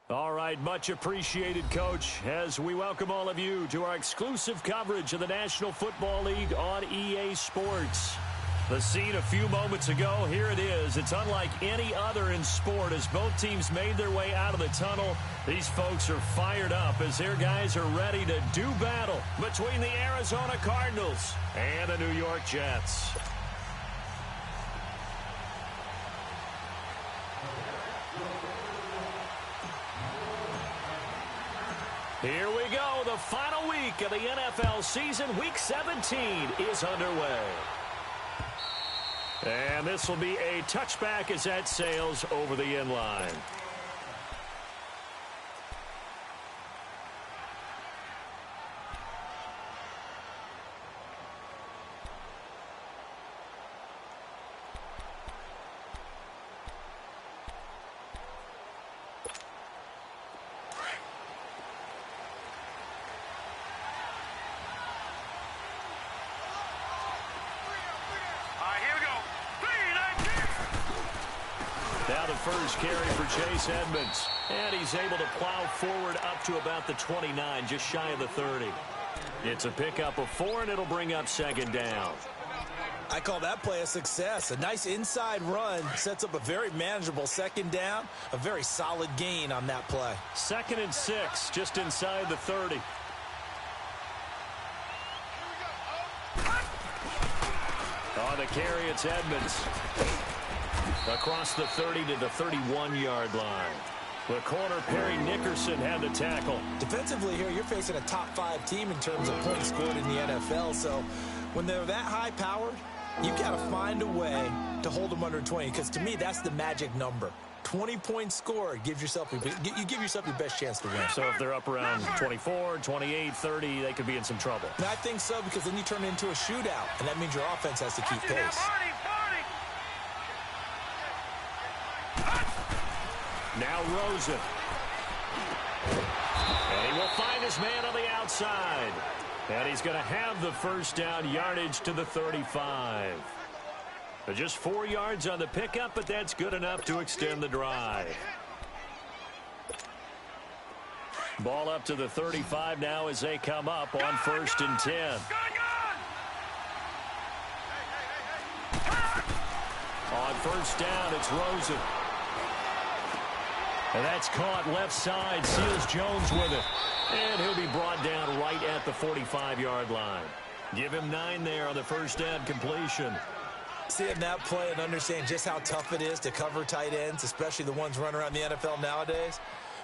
All right, much appreciated, Coach, as we welcome all of you to our exclusive coverage of the National Football League on EA Sports. The scene a few moments ago, here it is. It's unlike any other in sport as both teams made their way out of the tunnel. These folks are fired up as their guys are ready to do battle between the Arizona Cardinals and the New York Jets. Here we go. The final week of the NFL season. Week 17 is underway. And this will be a touchback as that sails over the end line. Now the first carry for Chase Edmonds. And he's able to plow forward up to about the 29, just shy of the 30. It's a pickup of 4, and it'll bring up second down. I call that play a success. A nice inside run sets up a very manageable second down. A very solid gain on that play. 2nd and 6, just inside the 30. On the carry, it's Edmonds. Across the 30 to the 31-yard line. The corner, Perry Nickerson, had the tackle. Defensively here, you're facing a top-5 team in terms of points scored in the NFL. So when they're that high-powered, you've got to find a way to hold them under 20. Because to me, that's the magic number. 20 points scored gives yourself you give yourself your best chance to win. So if they're up around 24, 28, 30, they could be in some trouble. And I think so, because then you turn it into a shootout, and that means your offense has to keep pace. Now Rosen. And he will find his man on the outside. And he's going to have the first down yardage to the 35. Just 4 yards on the pickup, but that's good enough to extend the drive. Ball up to the 35 now as they come up on 1st and 10. On 1st down, it's Rosen. And that's caught left side. Seals Jones with it. And he'll be brought down right at the 45-yard line. Give him 9 there on the first down completion. Seeing that play and understand just how tough it is to cover tight ends, especially the ones running around the NFL nowadays,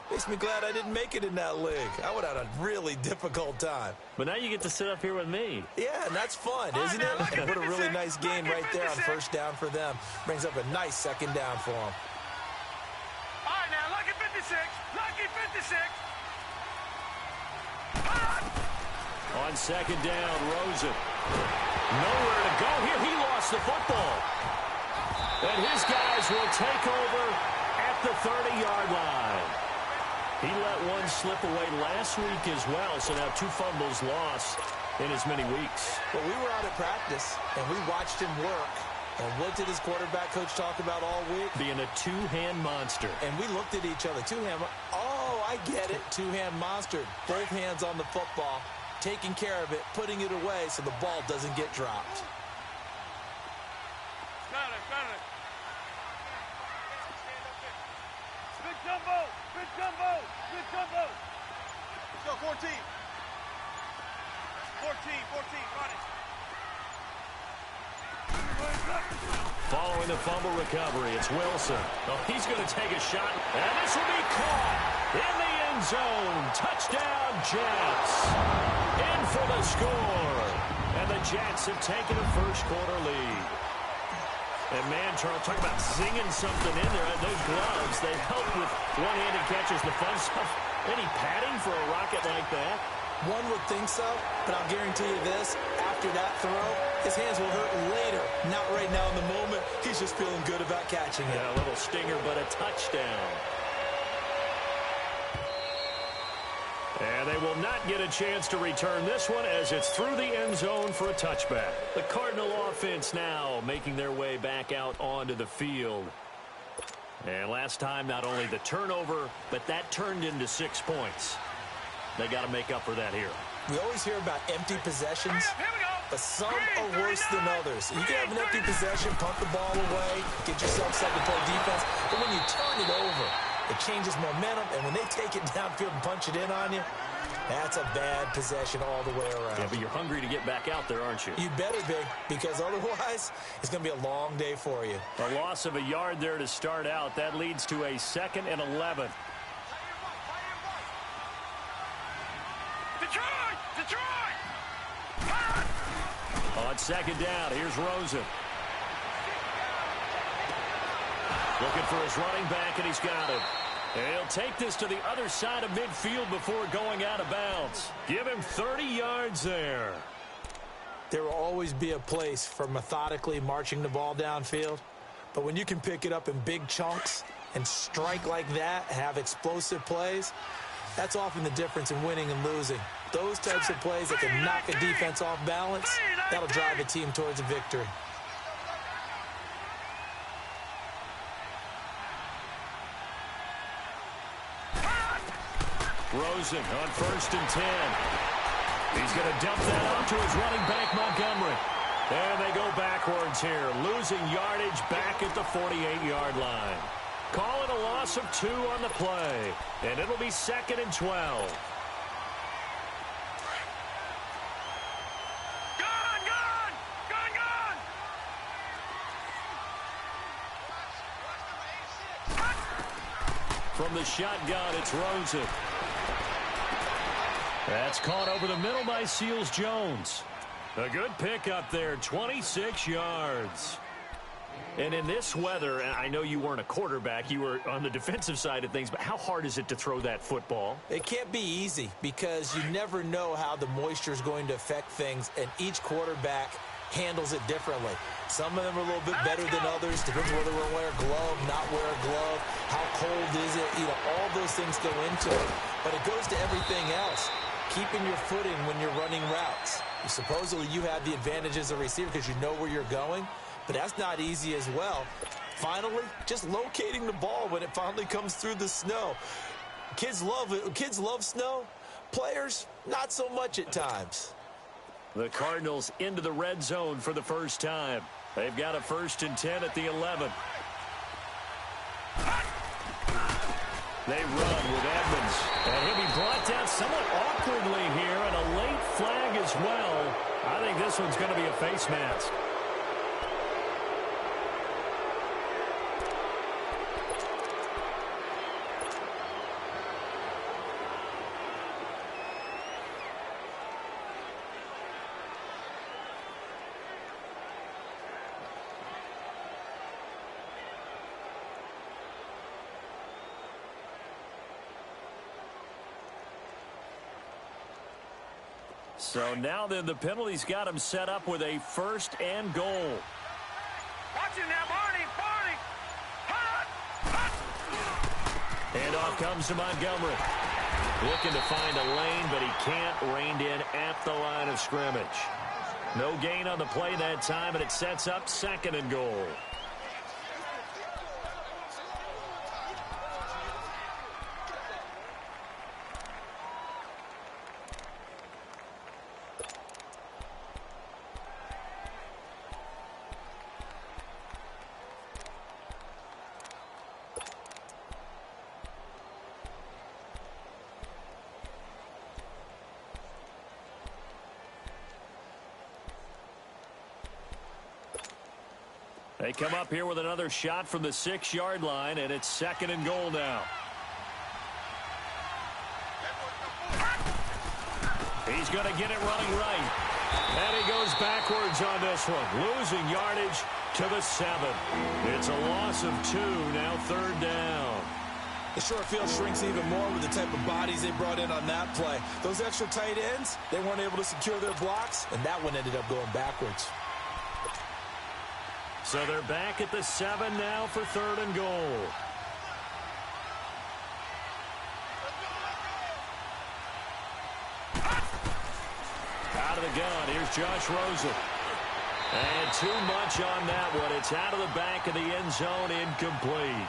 makes me glad I didn't make it in that league. I would have had a really difficult time. But now you get to sit up here with me. Yeah, and that's fun, isn't it? And what a really nice gain right there on first down for them. Brings up a nice second down for them. Lucky 56. On second down, Rosen. Nowhere to go here. He lost the football. And his guys will take over at the 30-yard line. He let one slip away last week as well, so now 2 fumbles lost in as many weeks. Well, we were out at practice, and we watched him work. And what did his quarterback coach talk about all week? Being a 2-hand monster. And we looked at each other. 2-hand. Oh, I get it. 2-hand monster. Both hands on the football, taking care of it, putting it away so the ball doesn't get dropped. Got it. Big jumbo. Let's go, 14. 14, run it. Following the fumble recovery, it's Wilson. Oh, he's going to take a shot, and this will be caught in the end zone. Touchdown, Jets. In for the score. And the Jets have taken a first-quarter lead. And, man, Charles, talk about zinging something in there. Those gloves, they help with one-handed catches, the fun stuff. Any padding for a rocket like that? One would think so, but I'll guarantee you this. After that throw, his hands will hurt later. Not right now in the moment. He's just feeling good about catching it. Yeah, a little stinger, but a touchdown. And they will not get a chance to return this one as it's through the end zone for a touchback. The Cardinal offense now making their way back out onto the field. And last time, not only the turnover, but that turned into 6 points. They got to make up for that here. We always hear about empty possessions, Here we go. but some are worse than others. You can have an empty possession, punt the ball away, get yourself set to play defense, but when you turn it over, it changes momentum, and when they take it downfield and punch it in on you, that's a bad possession all the way around. Yeah, but you're hungry to get back out there, aren't you? You better be, because otherwise, it's going to be a long day for you. A loss of a yard there to start out. That leads to a 2nd and 11. Detroit! On 2nd down, here's Rosen. Looking for his running back, and he's got him. And he'll take this to the other side of midfield before going out of bounds. Give him 30 yards there. There will always be a place for methodically marching the ball downfield, but when you can pick it up in big chunks and strike like that, have explosive plays, that's often the difference in winning and losing. Those types of plays that can knock a defense off balance, that'll drive a team towards a victory. Rosen on 1st and 10. He's going to dump that off to his running back, Montgomery. And they go backwards here, losing yardage back at the 48-yard line. Call it a loss of 2 on the play, and it'll be 2nd and 12. From the shotgun, it's Rosen. That's caught over the middle by Seals-Jones. A good pickup there, 26 yards. And in this weather, I know you weren't a quarterback, you were on the defensive side of things, but how hard is it to throw that football? It can't be easy because you never know how the moisture is going to affect things, and each quarterback handles it differently. Some of them are a little bit better than others. Depends whether we're wear a glove, not wear a glove, how cold is it. You know, all those things go into it. But it goes to everything else. Keeping your footing when you're running routes. Supposedly you have the advantage as a receiver because you know where you're going, but that's not easy as well. Finally, just locating the ball when it finally comes through the snow. Kids love it. Kids love snow. Players, not so much at times. The Cardinals into the red zone for the first time. They've got a 1st and 10 at the 11. They run with Edmonds. And he'll be brought down somewhat awkwardly here, and a late flag as well. I think this one's going to be a face mask. So now then the penalty's got him set up with a 1st and goal. Watch it now, Barney. And off comes to Montgomery. Looking to find a lane, but he can't. Reined in at the line of scrimmage. No gain on the play that time, and it sets up 2nd and goal. They come up here with another shot from the 6-yard line, and it's 2nd and goal now. He's going to get it running right. And he goes backwards on this one, losing yardage to the 7. It's a loss of 2, now 3rd down. The short field shrinks even more with the type of bodies they brought in on that play. Those extra tight ends, they weren't able to secure their blocks, and that one ended up going backwards. So they're back at the 7 now for 3rd and goal. Out of the gun, here's Josh Rosen. And too much on that one. It's out of the back of the end zone, incomplete.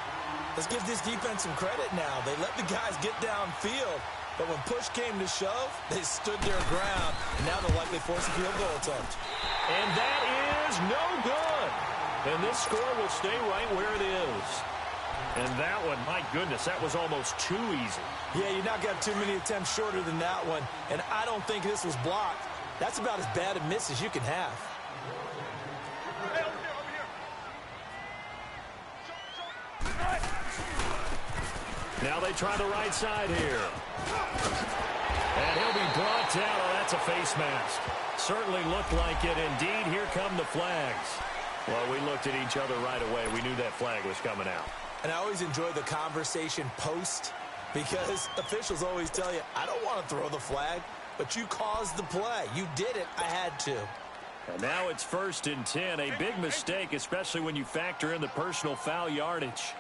Let's give this defense some credit now. They let the guys get downfield, but when push came to shove, they stood their ground. And now they'll likely force a field goal attempt. And that is no good. And this score will stay right where it is. And that one, my goodness, that was almost too easy. Yeah, you're not got too many attempts shorter than that one. And I don't think this was blocked. That's about as bad a miss as you can have. Hey, over here. Now they try the right side here. And he'll be brought down. Oh, that's a face mask. Certainly looked like it. Indeed, here come the flags. Well, we looked at each other right away. We knew that flag was coming out. And I always enjoy the conversation post because officials always tell you, I don't want to throw the flag, but you caused the play. You did it. I had to. And now it's 1st and 10. A big mistake, especially when you factor in the personal foul yardage.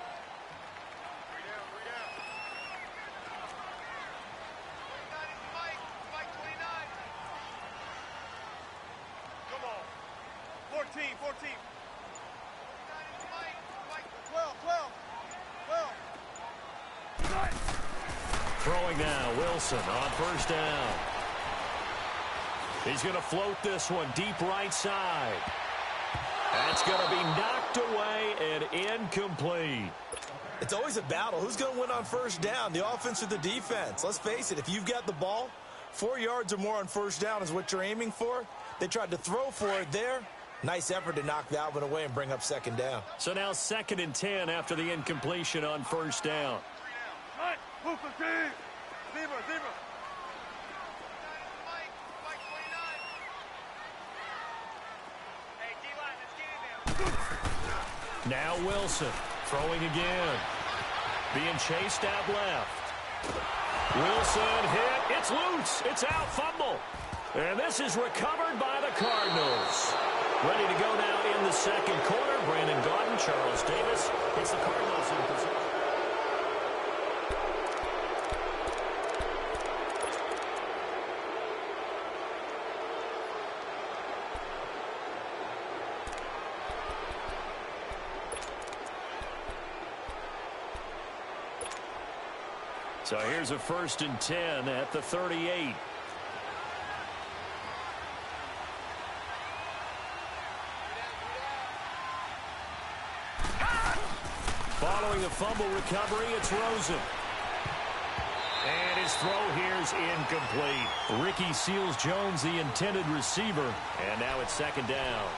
Come on. 14. 12. Throwing now, Wilson on 1st down. He's going to float this one deep right side. That's going to be knocked away and incomplete. It's always a battle. Who's going to win on 1st down, the offense or the defense? Let's face it, if you've got the ball, 4 yards or more on 1st down is what you're aiming for. They tried to throw for it there. Nice effort to knock that one away and bring up 2nd down. So now 2nd and 10 after the incompletion on 1st down. Now Wilson throwing again. Being chased out left. Wilson hit. It's loose. It's out. Fumble. And this is recovered by the Cardinals. Ready to go now in the 2nd quarter. Brandon Gaudin, Charles Davis. It's the Cardinals in position. So here's a 1st and 10 at the 38. Following the fumble recovery, it's Rosen. And his throw here's incomplete. Ricky Seals-Jones, the intended receiver. And now it's 2nd down.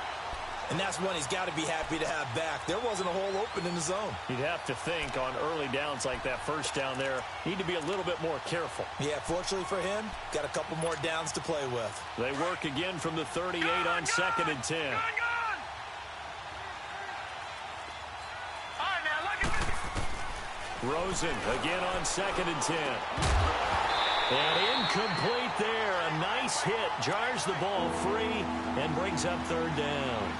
And that's one he's got to be happy to have back. There wasn't a hole open in the zone. You'd have to think on early downs like that 1st down there, need to be a little bit more careful. Yeah, fortunately for him, got a couple more downs to play with. They work again from the 38 on 2nd and 10. All right, now, look at this. Rosen again on 2nd and 10. And incomplete there. A nice hit. Jars the ball free and brings up 3rd down.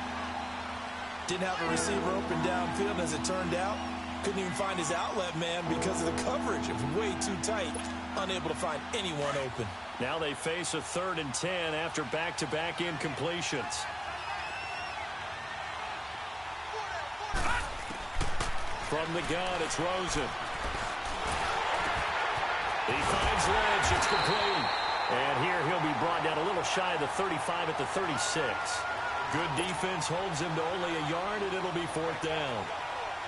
Didn't have a receiver open downfield, as it turned out. Couldn't even find his outlet man because of the coverage. It was way too tight. Unable to find anyone open. Now they face a 3rd and 10 after back-to-back incompletions. From the gun, it's Rosen. He finds Lynch. It's complete. And here he'll be brought down a little shy of the 35 at the 36. Good defense holds him to only a yard, and it'll be 4th down.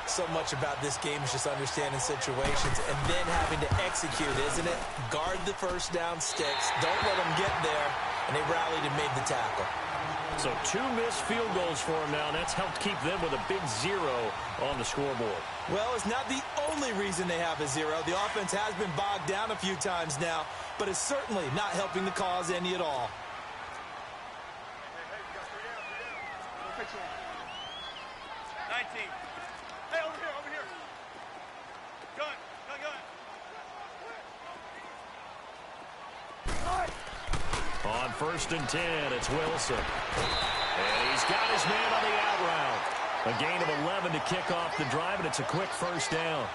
So much about this game is just understanding situations and then having to execute, isn't it? Guard the 1st down sticks. Don't let them get there. And they rallied and made the tackle. So 2 missed field goals for him now, and that's helped keep them with a big 0 on the scoreboard. Well, it's not the only reason they have a 0. The offense has been bogged down a few times now, but it's certainly not helping the cause any at all. 19. Hey, over here. Gun. On 1st and 10, it's Wilson. And he's got his man on the out route. A gain of 11 to kick off the drive, and it's a quick 1st down.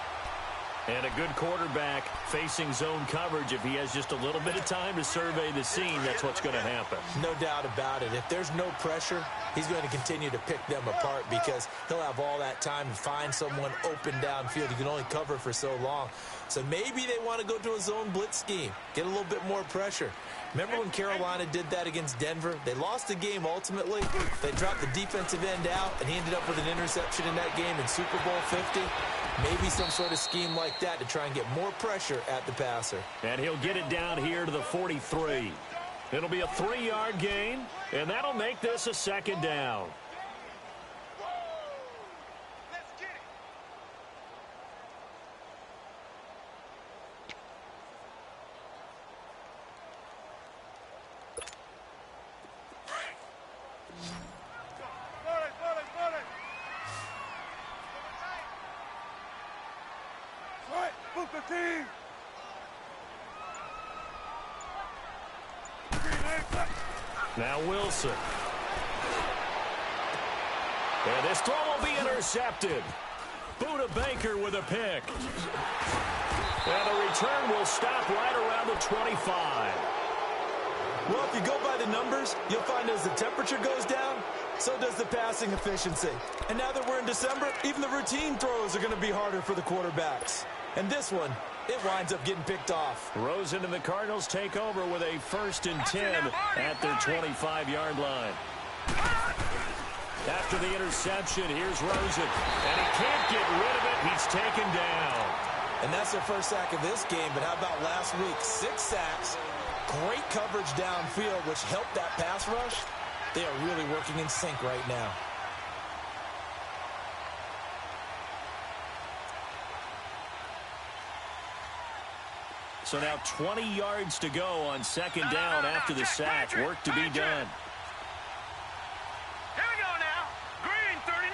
And a good quarterback facing zone coverage. If he has just a little bit of time to survey the scene, that's what's going to happen. No doubt about it. If there's no pressure, he's going to continue to pick them apart because he'll have all that time to find someone open downfield. He can only cover for so long. So maybe they want to go to a zone blitz scheme, get a little bit more pressure. Remember when Carolina did that against Denver? They lost the game ultimately. They dropped the defensive end out, and he ended up with an interception in that game in Super Bowl 50. Maybe some sort of scheme like that to try and get more pressure at the passer. And he'll get it down here to the 43. It'll be a 3-yard gain, and that'll make this a second down. Let's get it. Right, book the team. Now Wilson. And this throw will be intercepted. Buda Baker with a pick. And the return will stop right around the 25. Well, if you go by the numbers, you'll find as the temperature goes down, so does the passing efficiency. And now that we're in December, even the routine throws are going to be harder for the quarterbacks. And this one, it winds up getting picked off. Rosen and the Cardinals take over with a 1st and 10 at their 25-yard line. After the interception, here's Rosen. And he can't get rid of it. He's taken down. And that's their first sack of this game. But how about last week? 6 sacks, great coverage downfield, which helped that pass rush. They are really working in sync right now. So now 20 yards to go on 2nd down after the sack. Work to be done. Here we go now. Green 39.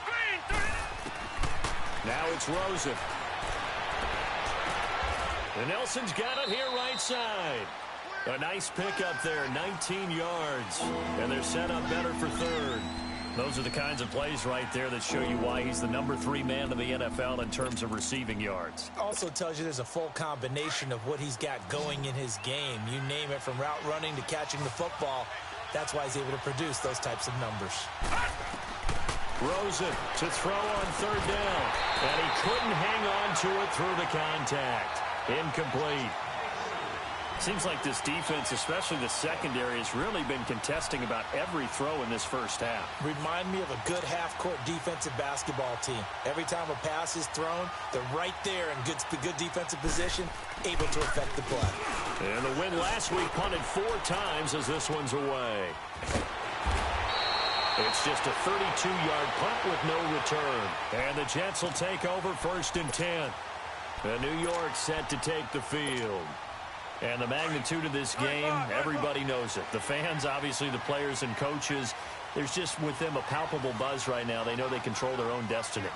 Green 39. Now it's Rosen. And Nelson's got it here right side. A nice pickup there, 19 yards. And they're set up better for 3rd. Those are the kinds of plays right there that show you why he's the number 3 man in the NFL in terms of receiving yards. Also tells you there's a full combination of what he's got going in his game. You name it, from route running to catching the football. That's why he's able to produce those types of numbers. Rosen to throw on 3rd down. And he couldn't hang on to it through the contact. Incomplete. Seems like this defense, especially the secondary, has really been contesting about every throw in this first half. Remind me of a good half-court defensive basketball team. Every time a pass is thrown, they're right there in good defensive position, able to affect the play. And the win last week punted 4 times as this one's away. It's just a 32-yard punt with no return. And the Jets will take over 1st and 10. And New York set to take the field. And the magnitude of this game, everybody knows it. The fans, obviously the players and coaches, there's just with them a palpable buzz right now. They know they control their own destiny.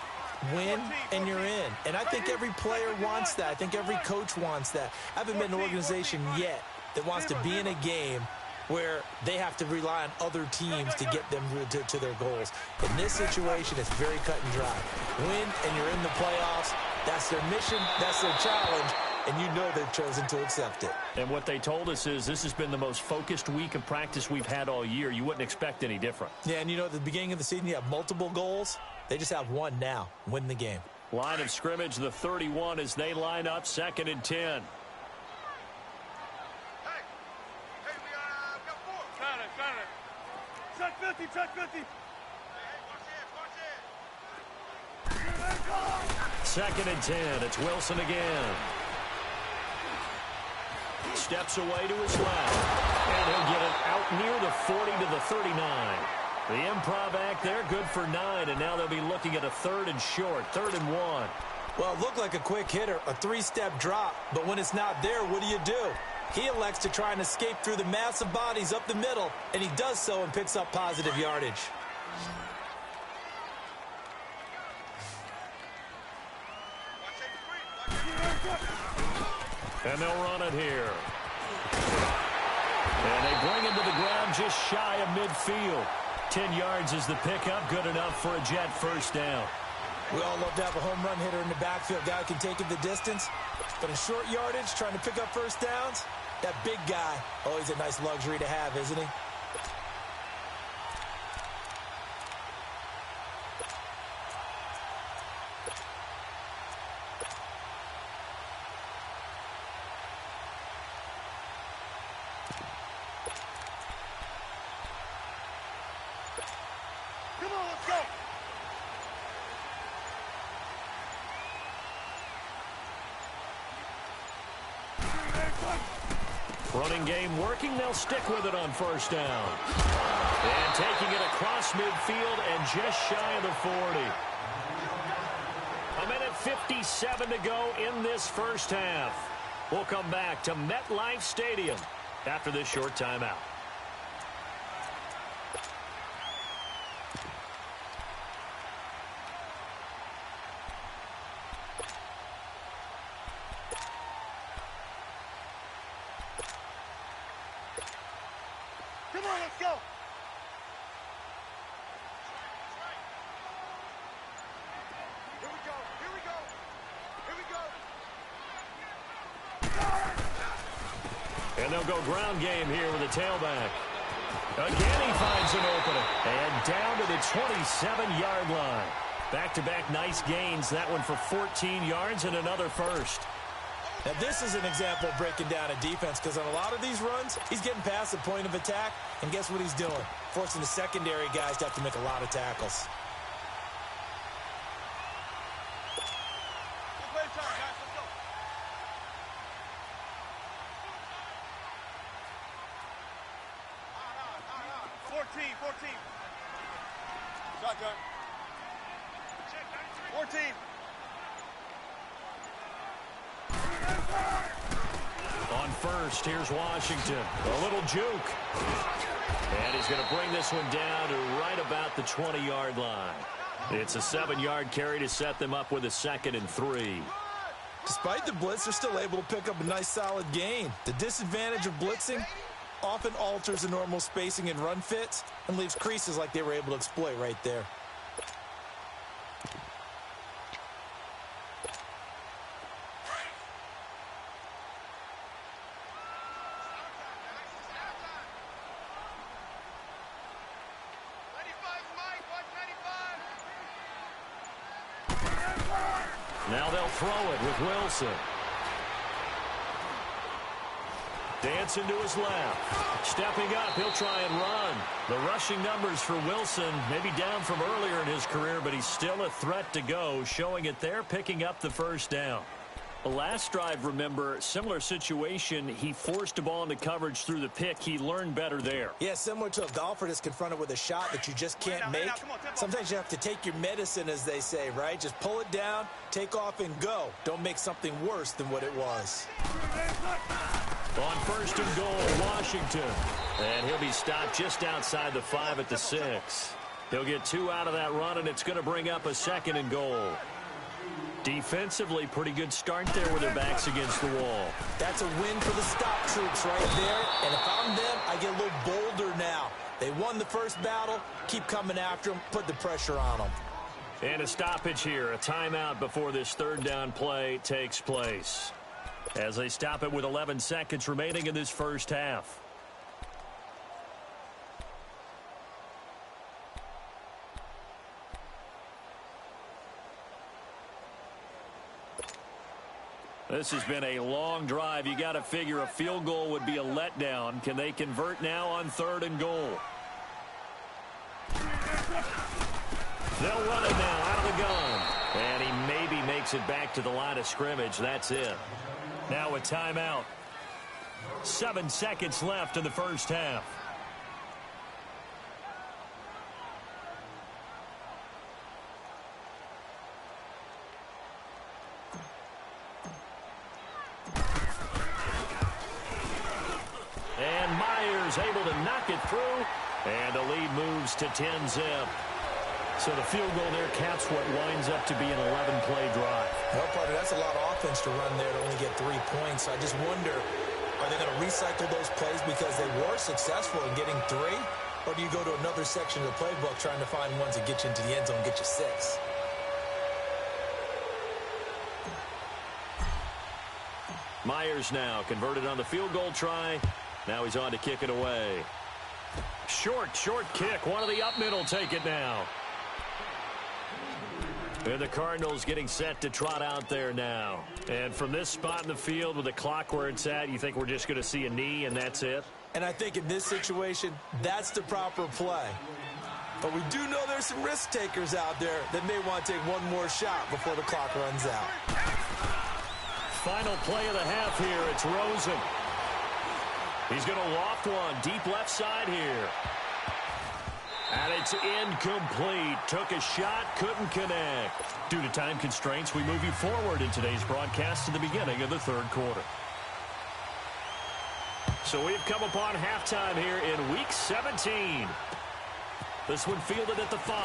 Win, and you're in. And I think every player wants that. I think every coach wants that. I haven't been an organization yet that wants to be in a game where they have to rely on other teams to get them to their goals. In this situation, it's very cut and dry. Win, and you're in the playoffs. That's their mission. That's their challenge. And you know they've chosen to accept it. And what they told us is this has been the most focused week of practice we've had all year. You wouldn't expect any different. Yeah, and you know, at the beginning of the season, you have multiple goals. They just have one now. Win the game. Line of scrimmage, the 31 as they line up, 2nd and 10. Hey, we got 4. Check 50, check 50. Hey, watch it. 2nd and 10. It's Wilson again. Steps away to his left. And he'll get it out near the 40 to the 39. The improv act there, good for 9. And now they'll be looking at a 3rd and short, 3rd and 1. Well, it looked like a quick hitter, a 3-step drop. But when it's not there, what do? He elects to try and escape through the massive bodies up the middle. And he does so and picks up positive yardage. And they'll run it here. And they bring him to the ground just shy of midfield. 10 yards is the pickup, good enough for a Jet 1st down. We all love to have a home run hitter in the backfield. Guy can take it the distance. But in short yardage, trying to pick up first downs, that big guy, always a nice luxury to have, isn't he? Come on, let's go. Running game working. They'll stick with it on first down. And taking it across midfield and just shy of the 40. A minute 57 to go in this first half. We'll come back to MetLife Stadium after this short timeout. Come on, let's go. Here we go. Here we go. Here we go. And they'll go ground game here with a tailback. Again, he finds an opening. And down to the 27-yard line. Back-to-back nice gains. That one for 14 yards and another first. Now, this is an example of breaking down a defense because on a lot of these runs, he's getting past the point of attack, and guess what he's doing? Forcing the secondary guys to have to make a lot of tackles. Let's play time, guys. Let's go. All right. 14. Shotgun. 14. On first, here's Washington. A little juke. And he's going to bring this one down to right about the 20-yard line. It's a 7-yard carry to set them up with a 2nd and 3. Despite the blitz, they're still able to pick up a nice solid gain. The disadvantage of blitzing often alters the normal spacing and run fits and leaves creases like they were able to exploit right there. Now they'll throw it with Wilson. Dancing to his left. Stepping up, he'll try and run. The rushing numbers for Wilson maybe down from earlier in his career, but he's still a threat to go, showing it there, picking up the first down. The last drive, remember, similar situation. He forced a ball into coverage through the pick. He learned better there. Yeah, similar to a golfer that's confronted with a shot that you just can't make. Sometimes you have to take your medicine, as they say, right? Just pull it down, take off, and go. Don't make something worse than what it was. On first and goal, Washington. And he'll be stopped just outside the 5 at the 6. He'll get 2 out of that run, and it's going to bring up a 2nd and goal. Defensively, pretty good start there with their backs against the wall. That's a win for the stop troops right there. And if I'm them, I get a little bolder now. They won the first battle. Keep coming after them. Put the pressure on them. And a stoppage here. A timeout before this 3rd down play takes place. As they stop it with 11 seconds remaining in this first half. This has been a long drive. You got to figure a field goal would be a letdown. Can they convert now on 3rd and goal? They'll run it now out of the gun. And he maybe makes it back to the line of scrimmage. That's it. Now a timeout. 7 seconds left in the first half. And Myers able to knock it through. And the lead moves to 10-zip. So the field goal there caps what winds up to be an 11-play drive. Well, partner, that's a lot of offense to run there to only get 3 points. I just wonder, are they going to recycle those plays because they were successful in getting 3? Or do you go to another section of the playbook trying to find ones that get you into the end zone, get you 6? Myers now converted on the field goal try. Now he's on to kick it away. Short kick. One of the up middle take it now. And the Cardinals getting set to trot out there now. And from this spot in the field with the clock where it's at, you think we're just going to see a knee and that's it? And I think in this situation, that's the proper play. But we do know there's some risk takers out there that may want to take one more shot before the clock runs out. Final play of the half here. It's Rosen. He's going to loft one deep left side here. And it's incomplete. Took a shot, couldn't connect. Due to time constraints, we move you forward in today's broadcast to the beginning of the third quarter. So we've come upon halftime here in Week 17. This one fielded at the 5.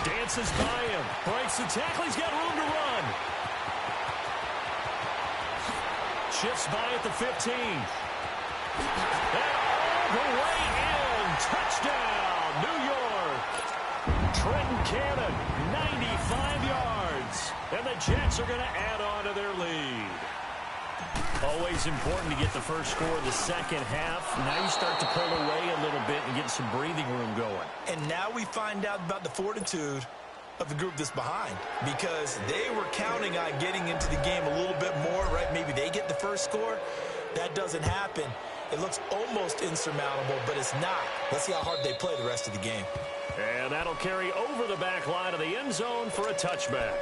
Dances by him. Breaks the tackle. He's got room to run. Shifts by at the 15. And all the way in. Touchdown, New York. Trenton Cannon, 95 yards. And the Jets are going to add on to their lead. Always important to get the first score of the second half. Now you start to pull away a little bit and get some breathing room going. And now we find out about the fortitude of the group that's behind, because they were counting on getting into the game a little bit more, right? Maybe they get the first score. That doesn't happen. It looks almost insurmountable, but it's not. Let's see how hard they play the rest of the game. And that'll carry over the back line of the end zone for a touchback.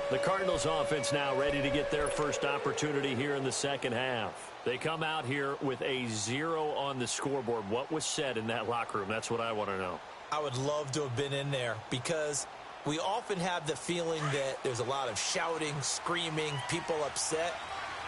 The Cardinals offense now ready to get their first opportunity here in the second half. They come out here with a 0 on the scoreboard. What was said in that locker room? That's what I want to know. I would love to have been in there, because we often have the feeling that there's a lot of shouting, screaming, people upset.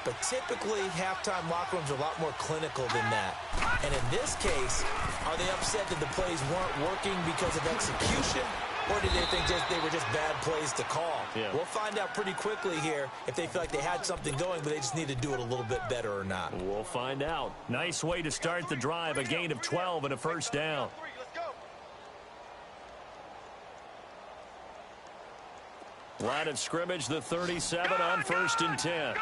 But typically, halftime locker rooms are a lot more clinical than that. And in this case, are they upset that the plays weren't working because of execution? Or did they think they were just bad plays to call? Yeah. We'll find out pretty quickly here if they feel like they had something going, but they just need to do it a little bit better or not. We'll find out. Nice way to start the drive. A gain of 12 and a first down. Line of scrimmage, the 37 on 1st and 10.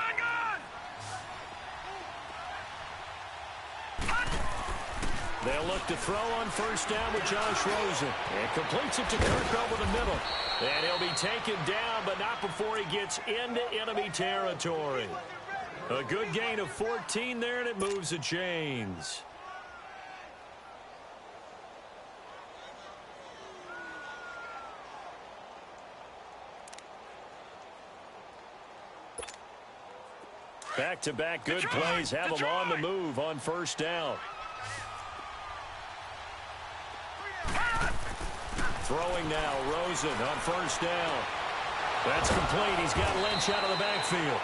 They'll look to throw on 1st down with Josh Rosen. And completes it to Kirk over the middle. And he'll be taken down, but not before he gets into enemy territory. A good gain of 14 there, and it moves the chains. Back-to-back good plays have them on the move on 1st down. Throwing now, Rosen on 1st down. That's complete. He's got Lynch out of the backfield.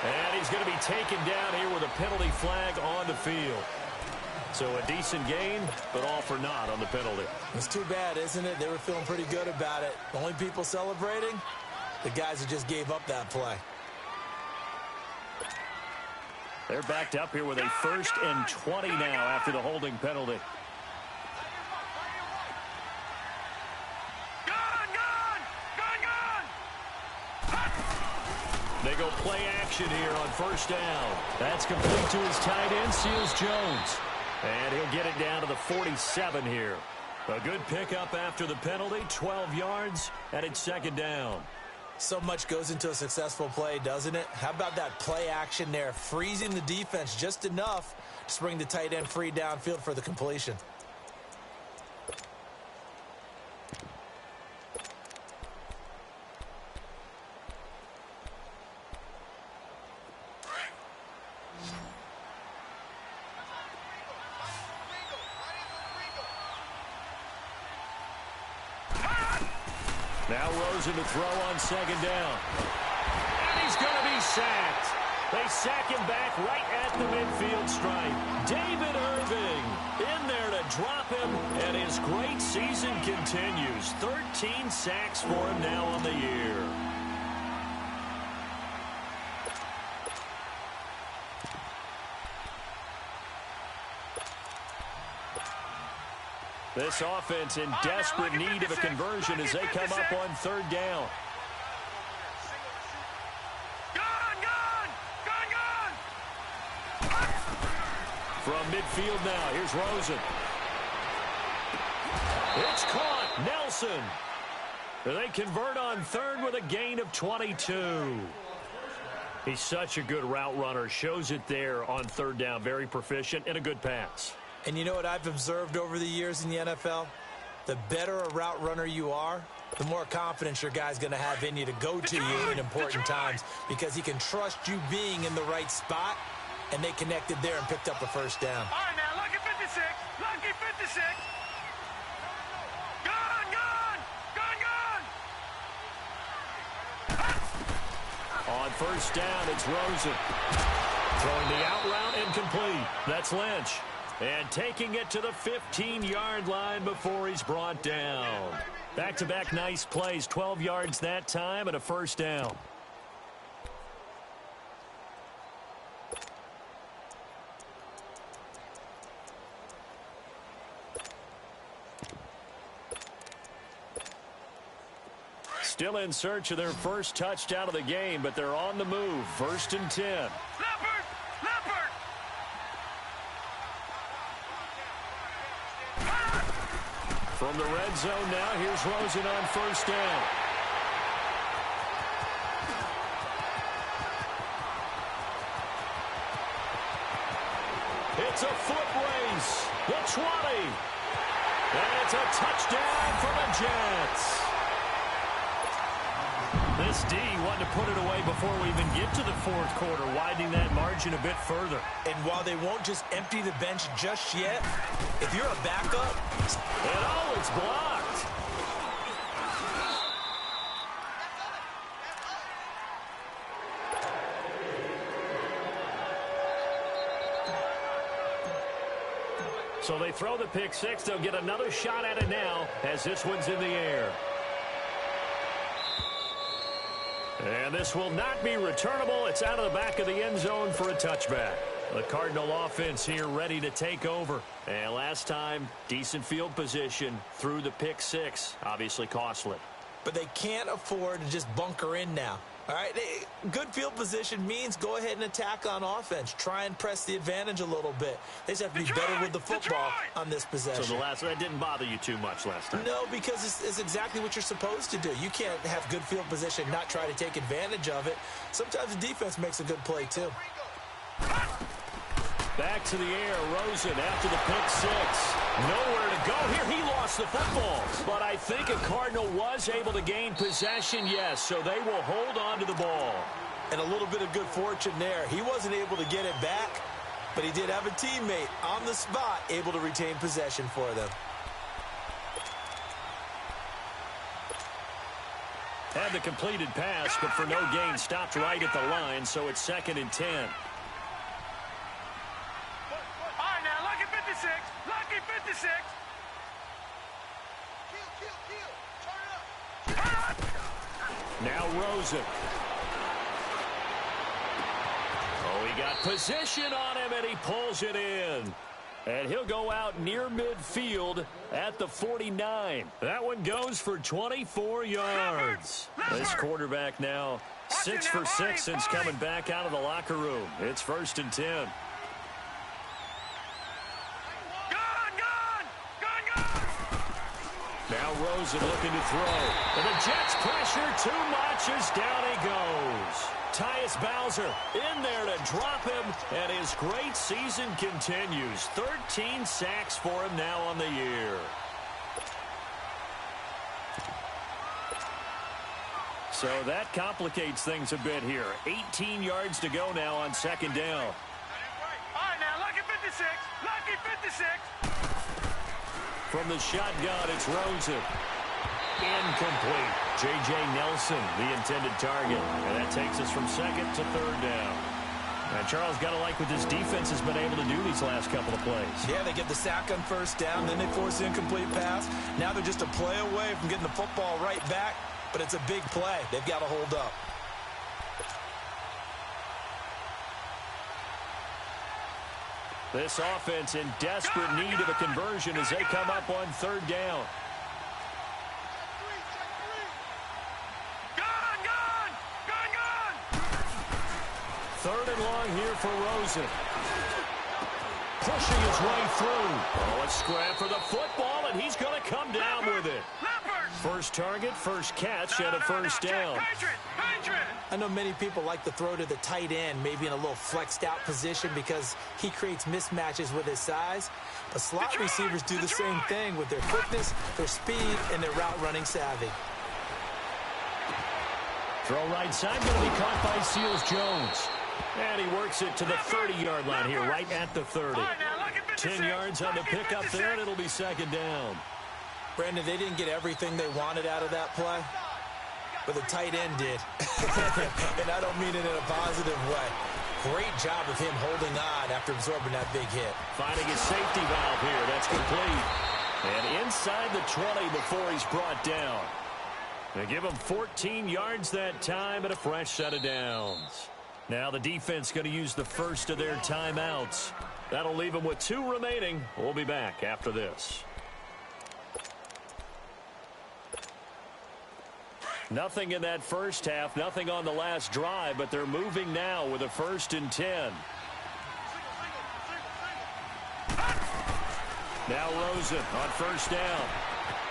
And he's going to be taken down here with a penalty flag on the field. So a decent gain, but all for naught on the penalty. It's too bad, isn't it? They were feeling pretty good about it. The only people celebrating, the guys who just gave up that play. They're backed up here with a 1st and 20 now after the holding penalty. They go play action here on 1st down. That's complete to his tight end, Seals Jones. And he'll get it down to the 47 here. A good pickup after the penalty, 12 yards, and it's 2nd down. So much goes into a successful play, doesn't it? How about that play action there, freezing the defense just enough to bring the tight end free downfield for the completion. Now Rosen to throw on 2nd down. And he's going to be sacked. They sack him back right at the midfield stripe. David Irving in there to drop him, and his great season continues. 13 sacks for him now on the year. This offense in desperate need of a conversion as they come up on 3rd down. From midfield now, here's Rosen. It's caught. Nelson. They convert on third with a gain of 22. He's such a good route runner. Shows it there on third down. Very proficient and a good pass. And you know what I've observed over the years in the NFL? The better a route runner you are, the more confidence your guy's going to have in you to go to you in important times because he can trust you being in the right spot, and they connected there and picked up a first down. All right, now, lucky 56. Lucky 56. Gone, gone. Gone, gone. On first down, it's Rosen. Throwing the out route incomplete. That's Lynch. And taking it to the 15-yard line before he's brought down. Back-to-back nice plays. 12 yards that time and a first down. Still in search of their first touchdown of the game, but they're on the move. First and 10. Leopard! Leopard! From the red zone now, here's Rosen on first down. It's a foot race. The 20. And it's a touchdown for the Jets. This D wanted to put it away before we even get to the fourth quarter, widening that margin a bit further. And while they won't just empty the bench just yet, if you're a backup... And oh, it's blocked. So they throw the pick six. They'll get another shot at it now as this one's in the air. And this will not be returnable. It's out of the back of the end zone for a touchback. The Cardinal offense here ready to take over. And last time, decent field position through the pick six. Obviously costly. But they can't afford to just bunker in now. All right, good field position means go ahead and attack on offense. Try and press the advantage a little bit. They just have to be better with the football on this possession. So that didn't bother you too much last time? No, because it's exactly what you're supposed to do. You can't have good field position, not try to take advantage of it. Sometimes the defense makes a good play, too. Back to the air, Rosen after the pick six. Nowhere to go here. He lost the football. But I think a Cardinal was able to gain possession, yes, so they will hold on to the ball. And a little bit of good fortune there. He wasn't able to get it back, but he did have a teammate on the spot able to retain possession for them. Had the completed pass, but for no gain, stopped right at the line, so it's 2nd and 10. Lucky 56. Now Rosen. Oh, he got position on him, and he pulls it in. And he'll go out near midfield at the 49. That one goes for 24 yards. This quarterback now 6 for 6 since coming back out of the locker room. It's 1st and 10. Now Rosen looking to throw. And the Jets pressure too much as down he goes. Tyus Bowser in there to drop him, and his great season continues. 13 sacks for him now on the year. So that complicates things a bit here. 18 yards to go now on 2nd down. All right, now, lucky 56. Lucky 56. From the shotgun, it's Rosen. Incomplete. J.J. Nelson, the intended target. And that takes us from 2nd to 3rd down. And Charles, got to like what this defense has been able to do these last couple of plays. Yeah, they get the sack on 1st down, then they force the incomplete pass. Now they're just a play away from getting the football right back, but it's a big play. They've got to hold up. This offense in desperate need of a conversion as they come up on 3rd down. Third and long here for Rosen. pushing his way through. Oh, a scrap for the football, and he's going to come down with it. First target, first catch, and a first down. I know many people like to throw to the tight end, maybe in a little flexed out position because he creates mismatches with his size. But slot receivers do the same thing with their quickness, their speed, and their route running savvy. Throw right side, going to be caught by Seals-Jones. And he works it to the 30-yard line here, right at the 30. 10 yards on the pickup there, and it'll be second down. Brandon, they didn't get everything they wanted out of that play, but the tight end did. And I don't mean it in a positive way. Great job of him holding on after absorbing that big hit. Finding his safety valve here. That's complete. And inside the 20 before he's brought down. They give him 14 yards that time and a fresh set of downs. Now the defense going to use the first of their timeouts. That'll leave them with 2 remaining. We'll be back after this. Nothing in that first half, nothing on the last drive, but they're moving now with a 1st and 10. Now Rosen on first down.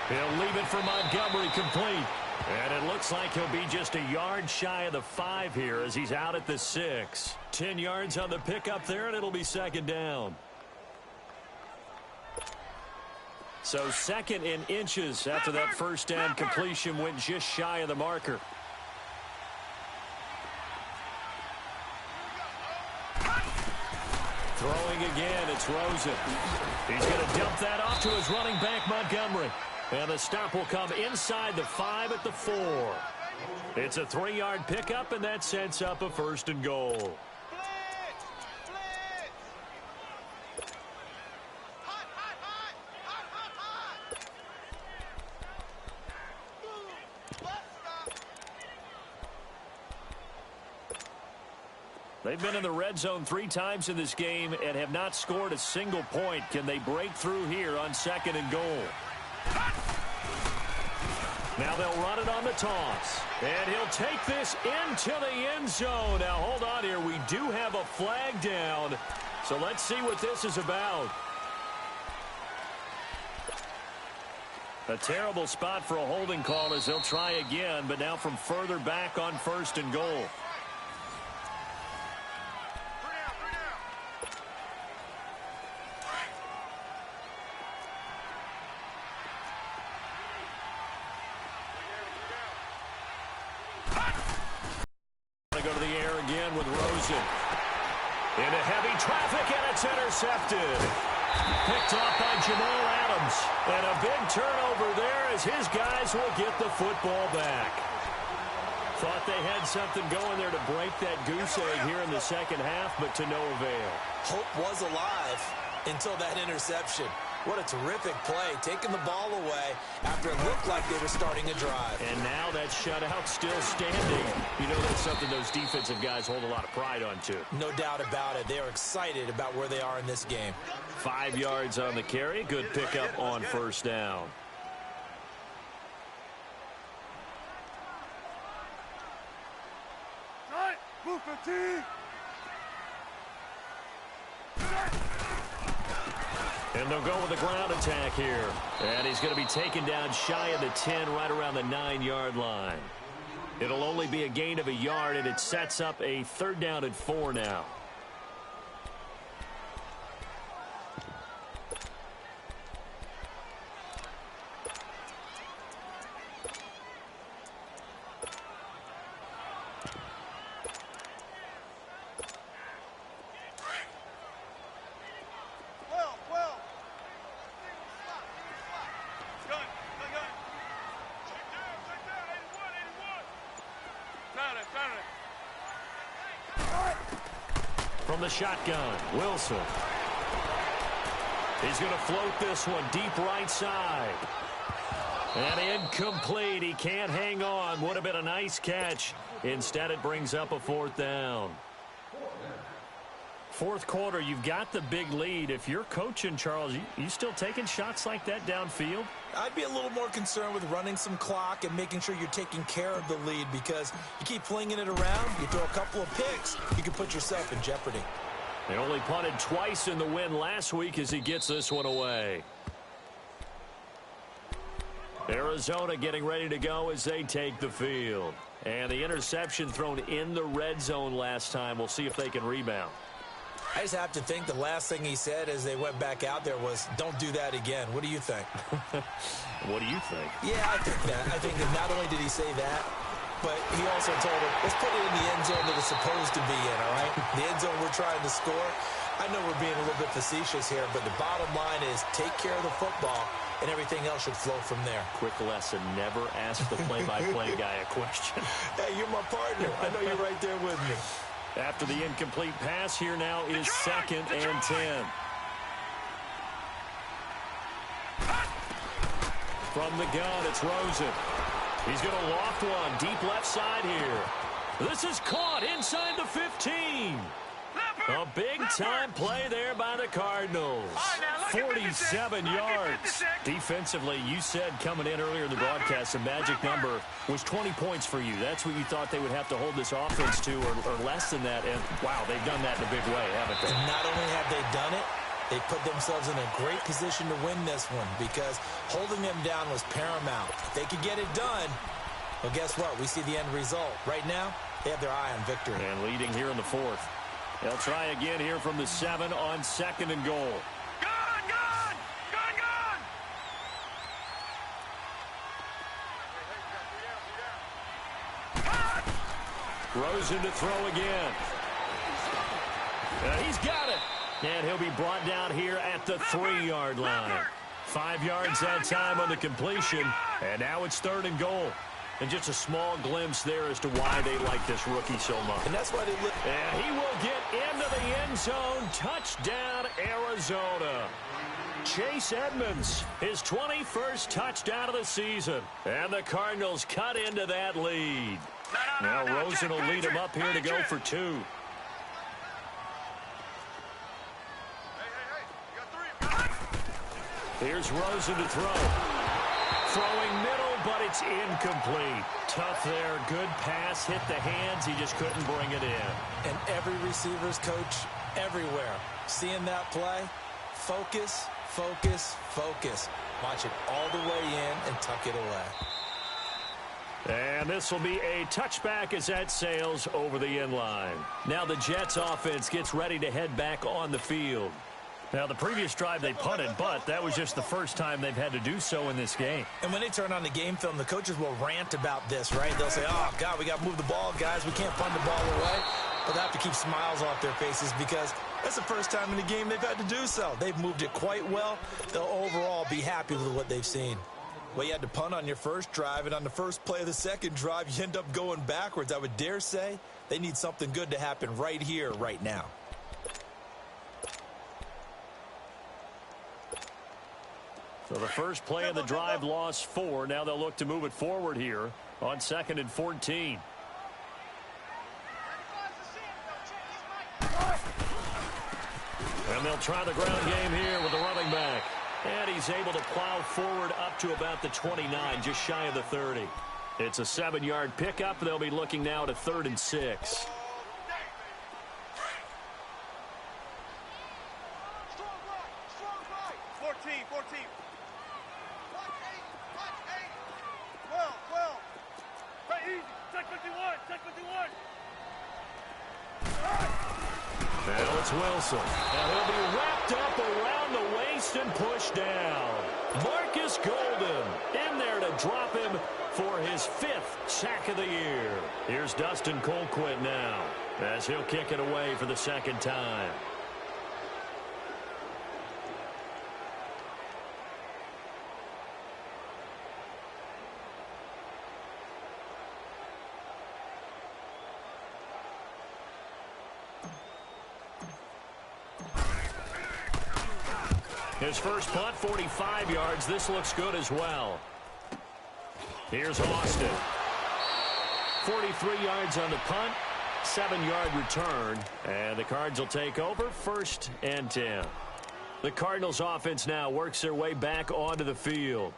He'll leave it for Montgomery complete. And it looks like he'll be just a yard shy of the 5 here as he's out at the 6. 10 yards on the pickup there, and it'll be second down. So 2nd in inches after that first down completion went just shy of the marker. Throwing again, it's Rosen. He's going to dump that off to his running back, Montgomery. And the stop will come inside the 5 at the 4. It's a 3-yard pickup, and that sets up a 1st and goal. They've been in the red zone 3 times in this game and have not scored a single point. Can they break through here on 2nd and goal? Now they'll run it on the toss. And he'll take this into the end zone. Now hold on here. We do have a flag down. So let's see what this is about. A terrible spot for a holding call as they'll try again, but now from further back on 1st and goal. Go to the air again with Rosen. Into heavy traffic, and it's intercepted. Picked off by Jamal Adams. And a big turnover there as his guys will get the football back. Thought they had something going there to break that goose egg here in the second half, but to no avail. Hope was alive until that interception. What a terrific play, taking the ball away after it looked like they were starting a drive. And now that shutout still standing. You know that's something those defensive guys hold a lot of pride on, too. No doubt about it. They are excited about where they are in this game. 5 yards on the carry. Good pickup on first down. And they'll go with the ground attack here. And he's going to be taken down shy of the 10, right around the 9-yard line. It'll only be a gain of a yard, and it sets up a 3rd down and 4 now. From the shotgun, Wilson. He's going to float this one deep right side. And incomplete. He can't hang on. Would have been a nice catch. Instead, it brings up a 4th down. 4th quarter, you've got the big lead. If you're coaching, Charles, you still taking shots like that downfield? I'd be a little more concerned with running some clock and making sure you're taking care of the lead, because you keep flinging it around, you throw a couple of picks, you can put yourself in jeopardy. They only punted twice in the win last week as he gets this one away. Arizona getting ready to go as they take the field. And the interception thrown in the red zone last time. We'll see if they can rebound. I just have to think the last thing he said as they went back out there was, don't do that again. What do you think? What do you think? Yeah, I think that. I think that not only did he say that, but he also told him, let's put it in the end zone that it's supposed to be in, all right? The end zone we're trying to score. I know we're being a little bit facetious here, but the bottom line is take care of the football, and everything else should flow from there. Quick lesson, never ask the play-by-play guy a question. Hey, you're my partner. I know you're right there with me. After the incomplete pass, here now is 2nd and 10. From the gun, it's Rosen. He's going to loft one deep left side here. This is caught inside the 15. A big-time play there by the Cardinals. 47 yards. Defensively, you said coming in earlier in the broadcast, the magic number was 20 points for you. That's what you thought they would have to hold this offense to, or less than that. And, wow, they've done that in a big way, haven't they? And not only have they done it, they put themselves in a great position to win this one because holding them down was paramount. If they could get it done, well, guess what? We see the end result. Right now, they have their eye on victory. And leading here in the 4th. They'll try again here from the 7 on 2nd and goal. Gone, gone! Gone, gone! Rosen to throw again. He's got it. And he'll be brought down here at the 3-yard line. 5 yards that time on the completion. And now it's 3rd and goal. And just a small glimpse there as to why they like this rookie so much. And that's why they look. And he will get into the end zone. Touchdown, Arizona. Chase Edmonds, his 21st touchdown of the season. And the Cardinals cut into that lead. Now Rosen will lead him up here to go for 2. Here's Rosen to throw. Throwing middle, but it's incomplete. Tough there. Good pass. Hit the hands. He just couldn't bring it in. And every receiver's coach everywhere. Seeing that play, focus, focus, focus. Watch it all the way in and tuck it away. And this will be a touchback as that sails over the end line. Now the Jets offense gets ready to head back on the field. Now, the previous drive they punted, but that was just the first time they've had to do so in this game. And when they turn on the game film, the coaches will rant about this, right? They'll say, oh, God, we got to move the ball, guys. We can't punt the ball away. But they have to keep smiles off their faces because that's the first time in the game they've had to do so. They've moved it quite well. They'll overall be happy with what they've seen. Well, you had to punt on your first drive, and on the first play of the second drive, you end up going backwards. I would dare say they need something good to happen right here, right now. So the first play of the drive lost 4. Now they'll look to move it forward here on 2nd and 14. And they'll try the ground game here with the running back. And he's able to plow forward up to about the 29, just shy of the 30. It's a 7-yard pickup. They'll be looking now to 3rd and 6. 14. 12. Right, easy. Check 51. Now it's Wilson. And he'll be wrapped up around the waist and pushed down. Marcus Golden in there to drop him for his 5th sack of the year. Here's Dustin Colquitt now as he'll kick it away for the 2nd time. His first punt, 45 yards. This looks good as well. Here's Austin. 43 yards on the punt, 7-yard return. And the Cards will take over 1st and 10. The Cardinals offense now works their way back onto the field.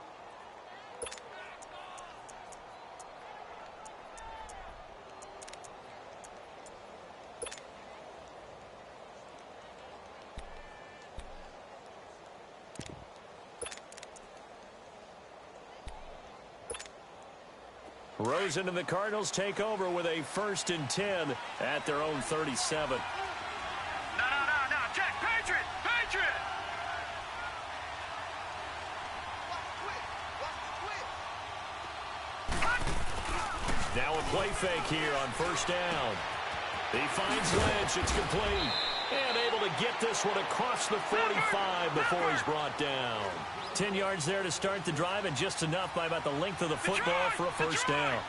Rosen and the Cardinals take over with a 1st and 10 at their own 37. No, Jack, Patriot! Patriot! Now a play fake here on 1st down. He finds Lynch. It's complete. And able to get this one across the 45 before he's brought down. 10 yards there to start the drive, and just enough by about the length of the football for a 1st down.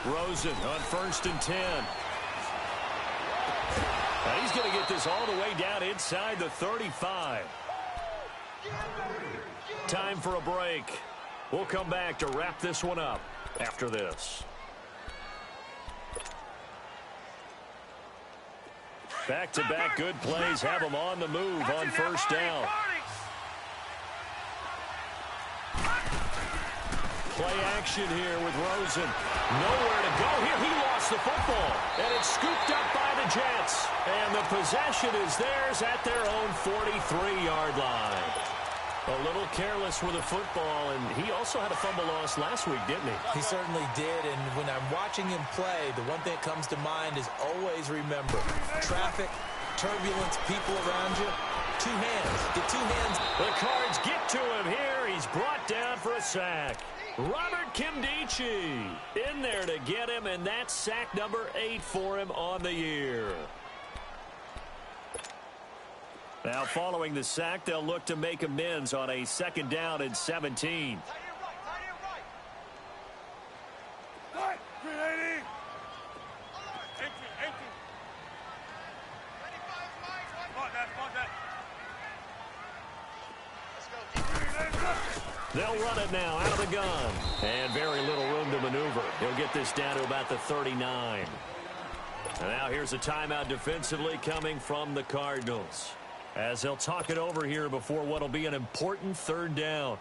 Rosen on 1st and 10. Now he's going to get this all the way down inside the 35. Time for a break. We'll come back to wrap this one up after this. Back-to-back good plays have them on the move on 1st down. Play action here with Rosen. Nowhere to go here. He lost the football. And it's scooped up by the Jets. And the possession is theirs at their own 43-yard line. A little careless with the football, and he also had a fumble loss last week, didn't he? He certainly did, and when I'm watching him play, the one thing that comes to mind is always remember, traffic, turbulence, people around you, 2 hands. Get 2 hands. The Cards get to him here. He's brought down for a sack. Robert Kimdichie in there to get him, and that's sack number 8 for him on the year. Now, following the sack, they'll look to make amends on a 2nd down and 17. They'll run it now out of the gun. And very little room to maneuver. He'll get this down to about the 39. And now here's a timeout defensively coming from the Cardinals, as they'll talk it over here before what will be an important 3rd down.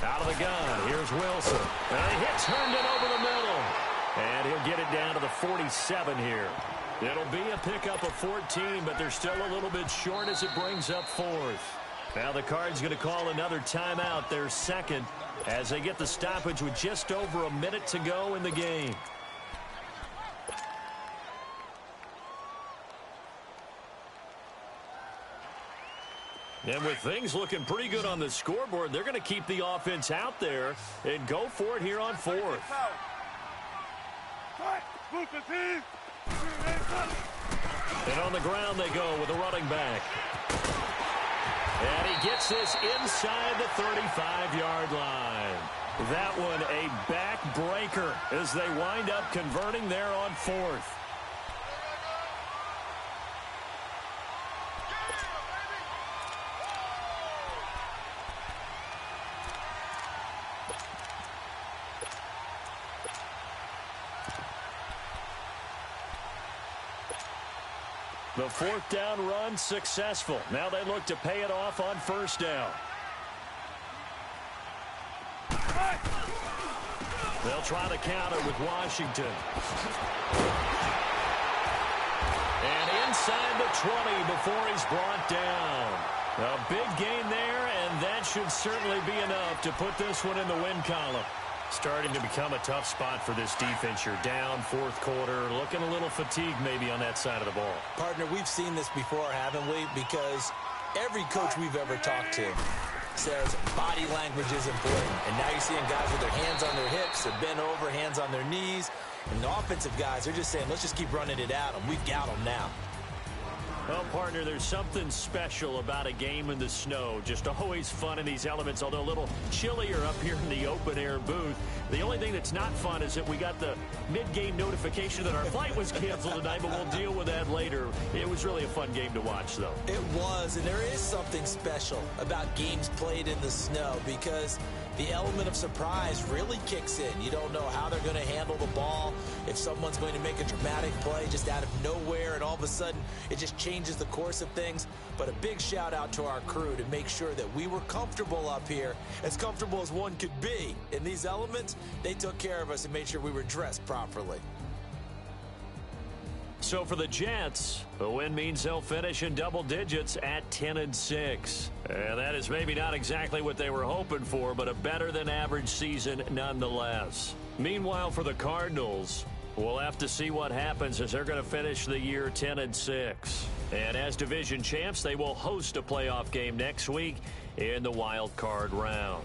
Out of the gun, here's Wilson. And he hits Herndon over the middle. And he'll get it down to the 47 here. It'll be a pickup of 14, but they're still a little bit short as it brings up 4th. Now the Cards going to call another timeout, their 2nd, as they get the stoppage with just over a minute to go in the game. And with things looking pretty good on the scoreboard, they're going to keep the offense out there and go for it here on 4th. And on the ground they go with a running back. And he gets this inside the 35-yard line. That one a backbreaker as they wind up converting there on 4th. The 4th down run successful. Now they look to pay it off on 1st down. They'll try the counter with Washington. And inside the 20 before he's brought down. A big gain there, and that should certainly be enough to put this one in the win column. Starting to become a tough spot for this defense. You're down 4th quarter, looking a little fatigued maybe on that side of the ball. Partner, we've seen this before, haven't we? Because every coach we've ever talked to says body language is important. And now you're seeing guys with their hands on their hips, they're bent over, hands on their knees. And the offensive guys, they're just saying, let's just keep running it at them. We've got them now. Well, partner, there's something special about a game in the snow. Just always fun in these elements, although a little chillier up here in the open-air booth. The only thing that's not fun is that we got the mid-game notification that our flight was canceled tonight, but we'll deal with that later. It was really a fun game to watch, though. It was, and there is something special about games played in the snow because the element of surprise really kicks in. You don't know how they're going to handle the ball, if someone's going to make a dramatic play just out of nowhere, and all of a sudden it just changes the course of things. But a big shout out to our crew to make sure that we were comfortable up here, as comfortable as one could be. In these elements, they took care of us and made sure we were dressed properly. So for the Jets, a win means they'll finish in double digits at 10-6. And that is maybe not exactly what they were hoping for, but a better than average season nonetheless. Meanwhile, for the Cardinals, we'll have to see what happens as they're going to finish the year 10-6. And as division champs, they will host a playoff game next week in the wild card round.